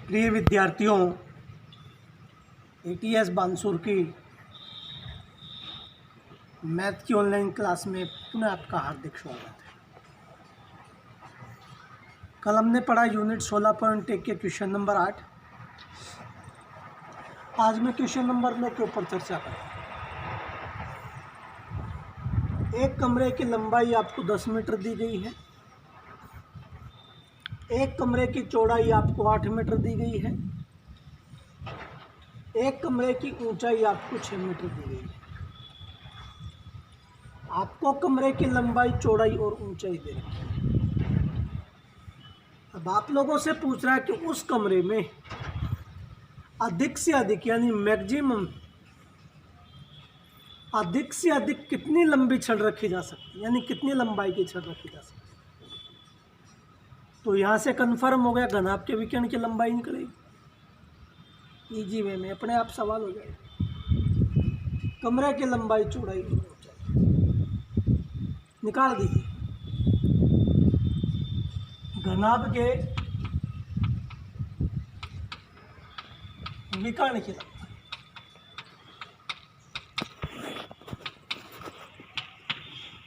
प्रिय विद्यार्थियों, एटीएस बानसूर की मैथ की ऑनलाइन क्लास में पुनः आपका हार्दिक स्वागत है। कल हमने पढ़ा यूनिट 16.1 के क्वेश्चन नंबर 8। आज मैं क्वेश्चन नंबर 9 के ऊपर चर्चा करूँगा। एक कमरे की लंबाई आपको 10 मीटर दी गई है। एक कमरे की चौड़ाई आपको 8 मीटर दी गई है। एक कमरे की ऊंचाई आपको 6 मीटर दी गई है। आपको कमरे की लंबाई, चौड़ाई और ऊंचाई दे रखी है। अब आप लोगों से पूछ रहा है कि उस कमरे में अधिक से अधिक यानी मैक्सिमम अधिक से अधिक कितनी लंबी छड़ रखी जा सकती है, यानी कितनी लंबाई की छड़ रखी जा सकती है। तो यहाँ से कन्फर्म हो गया, घनाभ के विकर्ण की लंबाई निकलेगी। इजी वे में अपने आप सवाल हो जाएगा। कमरे की लंबाई, चौड़ाई और ऊंचाई निकाल दीजिए। घनाभ के विकर्ण की लंबाई,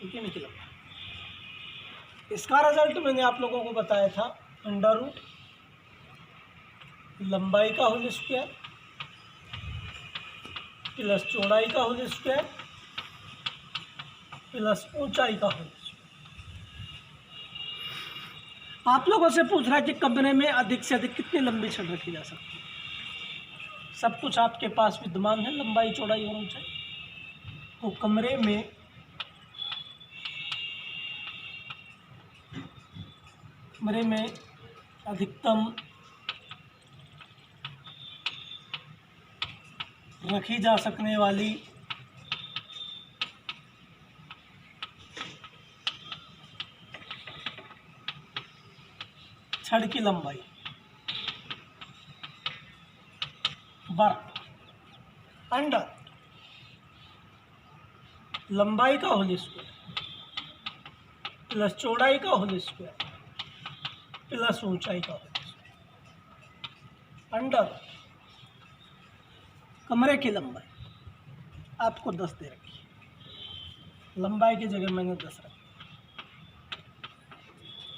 विकर्ण की लंबाई, इसका रिजल्ट मैंने आप लोगों को बताया था। अंडर रूट लंबाई का होल स्क्वायर प्लस चौड़ाई का होल स्क्वायर प्लस ऊंचाई का होल स्क्वायर। आप लोगों से पूछ रहा है कि कमरे में अधिक से अधिक कितनी लंबी छड़ रखी जा सकती है। सब कुछ आपके पास विद्यमान है, लंबाई, चौड़ाई और ऊंचाई। तो कमरे में अधिकतम रखी जा सकने वाली छड़ की लंबाई वर्ग अंडर लंबाई का होल स्क्वायर प्लस चौड़ाई का होल स्क्वायर प्लस ऊंचाई का होल स्क्वायर अंडर कमरे की लंबाई आपको 10 दे रखी है। लंबाई की जगह मैंने 10 रखी।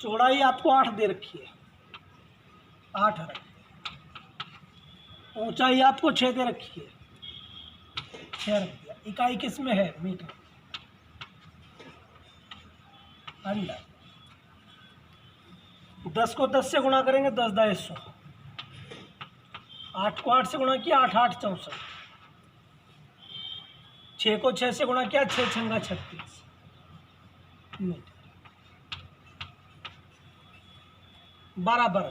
चौड़ाई आपको 8 दे रखी है, 8 रखी। ऊंचाई आपको 6 दे रखी है, 6 रख दिया। इकाई किस में है? मीटर। अंडर 10 को 10 से गुणा करेंगे, 10 × 100। 8 को 8 से गुणा किया, 8 × 8 = 64। 6 को 6 से गुणा किया, 6 × 6 = 36 मीटर बराबर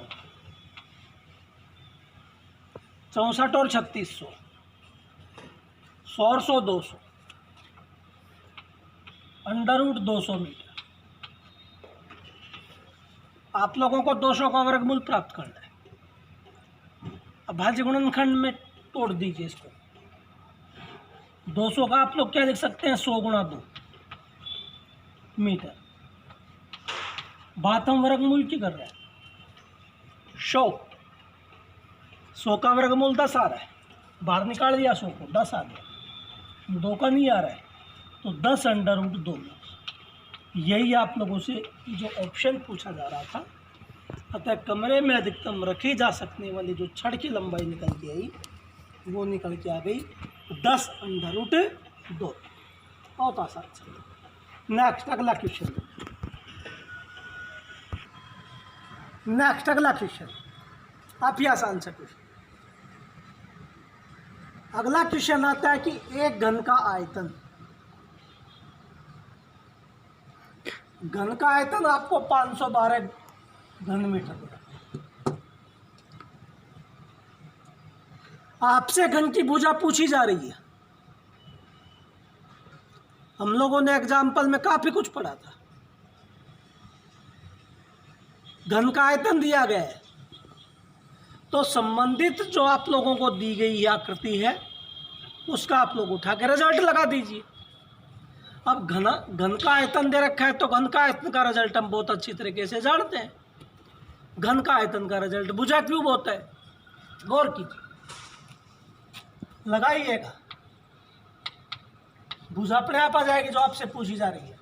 64 और 36 100 और 100 200 अंडर रूट 200 मीटर। आप लोगों को 200 का वर्गमूल प्राप्त करना है। अब भाज्य गुणनखंड में तोड़ दीजिए इसको। 200 का आप लोग क्या लिख सकते हैं? 100 × 2 मीटर। बात हम वर्गमूल की कर रहे हैं। 100 का वर्गमूल 10 आ रहा है, बाहर निकाल दिया 100 को, 10 आ गया। 2 का नहीं आ रहा है तो 10 अंडर रूट 2 में। यही आप लोगों से जो ऑप्शन पूछा जा रहा था। अतः कमरे में अधिकतम रखी जा सकने वाली जो छड़ की लंबाई निकल के आई, वो निकल के आ गई 10 अंडर रूट 2। बहुत आसान चलिए नेक्स्ट अगला क्वेश्चन। आप ही आसान सा क्वेश्चन। अगला क्वेश्चन आता है कि एक घन का आयतन, घन का आयतन आपको 512 घन मीटर मिला। आपसे घन की भुजा पूछी जा रही है। हम लोगों ने एग्जाम्पल में काफी कुछ पढ़ा था। घन का आयतन दिया गया है तो संबंधित जो आप लोगों को दी गई आकृति है उसका आप लोग उठा के रिजल्ट लगा दीजिए। अब घन का आयतन दे रखा है तो घन का आयतन का रिजल्ट हम बहुत अच्छी तरीके से जानते हैं। घन का आयतन का रिजल्ट भुजा क्यूब होता है। गौर कीजिए, लगाइएगा, भुजा अपने आप आ जाएगी जो आपसे पूछी जा रही है।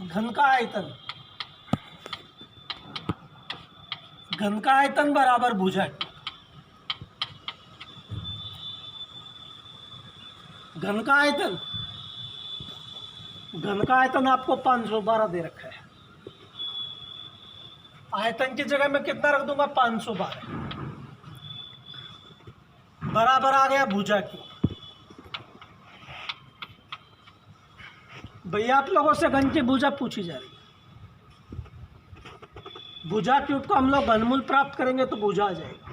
घन का आयतन, घन का आयतन बराबर भुजा। घन का आयतन, घन का आयतन आपको 512 दे रखा है। आयतन की जगह मैं कितना रख दूंगा, 512 बराबर आ गया भुजा की। भैया आप लोगों से घन की भुजा पूछी जा रही है। भुजा क्यूब को हम लोग घनमूल प्राप्त करेंगे तो भुजा आ जाएगा।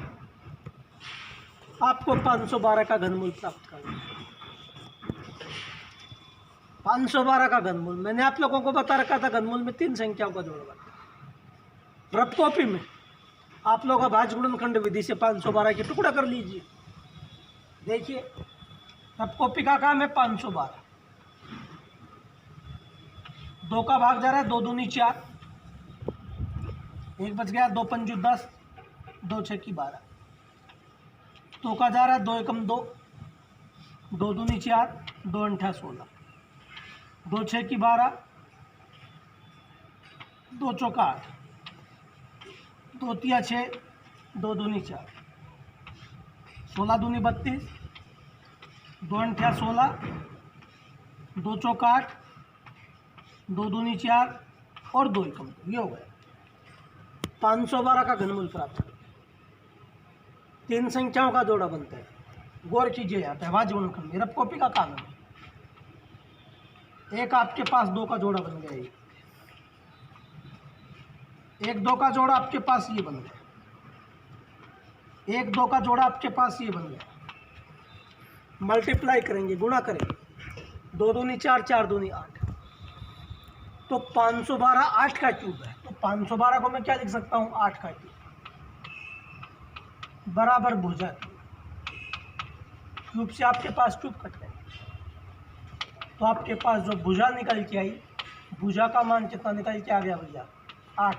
आपको 512 का घनमूल प्राप्त करना है। 512 का घनमूल मैंने आप लोगों को बता रखा था, घनमूल में 3 संख्याओं का जोड़ बनता है। रफ कॉपी में आप लोग भाज्य गुणनखंड विधि से 512 के टुकड़ा कर लीजिए। देखिए रफ कॉपी का काम है 512। 2 का भाग जा रहा है, 2 दूनी 4, 1 बच गया, 2 पंजू 10, 2 छः की 12। 2 का जा रहा है, 2 एकम 2, 2 दूनी 4, 2 अंठा 16, 2 छः की 12, 2 चौका 8, 2 तिया 6, 2 दूनी 4, 16 दूनी 32, 2 अंठा 16, 2 चौका 8, 2 दूनी 4 और 2 एकम 2। ये हो गया 512 का घनमूल प्राप्त। 3 संख्याओं का जोड़ा बनता है। गौर कीजिए यहाँ पे भाज्य गुणनखंड रफ कॉपी का काम है। एक आपके पास 2 का जोड़ा बन गया, एक 2 का जोड़ा आपके पास ये बन गया, एक 2 का जोड़ा आपके पास ये बन गया। मल्टीप्लाई करेंगे, गुणा करेंगे, 2 दूनी 4, 4 दूनी 8, तो 512 8 का क्यूब है। तो 512 को मैं क्या लिख सकता हूँ, 8 का क्यूब बराबर भुजा। क्यूब से आपके पास क्यूब कट गए, तो आपके पास जो भुजा निकल के आई, भुजा का मान कितना निकल के आ गया भैया, 8।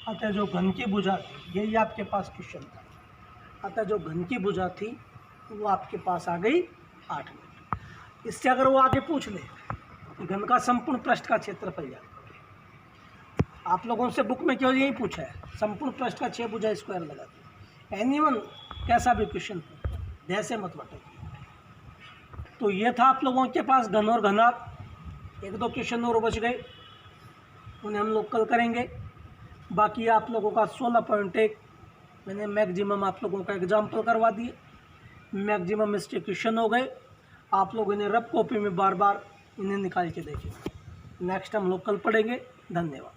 अतः जो घन की भुजा थी, यही आपके पास क्वेश्चन था। अतः जो घन की भुजा थी वो आपके पास आ गई 8 मीटर। इससे अगर वो आगे पूछ ले कि घन का संपूर्ण पृष्ठ का क्षेत्रफल क्या, आप लोगों से बुक में क्यों यही पूछा है, संपूर्ण पृष्ठ का 6 भुजा स्क्वायर लगा दो। एनीवन कैसा भी क्वेश्चन हो, जैसे मत बताइए। तो ये था आप लोगों के पास घन और घनाभ। 1-2 क्वेश्चन और बच गए, उन्हें हम लोग कल करेंगे। बाकी आप लोगों का 16.1 मैंने मैक्सिमम आप लोगों का एग्जाम्पल करवा दिए। मैक्सिमम इसके क्वेश्चन हो गए। आप लोग इन्हें रफ कॉपी में बार बार इन्हें निकाल के देखिए। नेक्स्ट हम लोग कल पढ़ेंगे। धन्यवाद।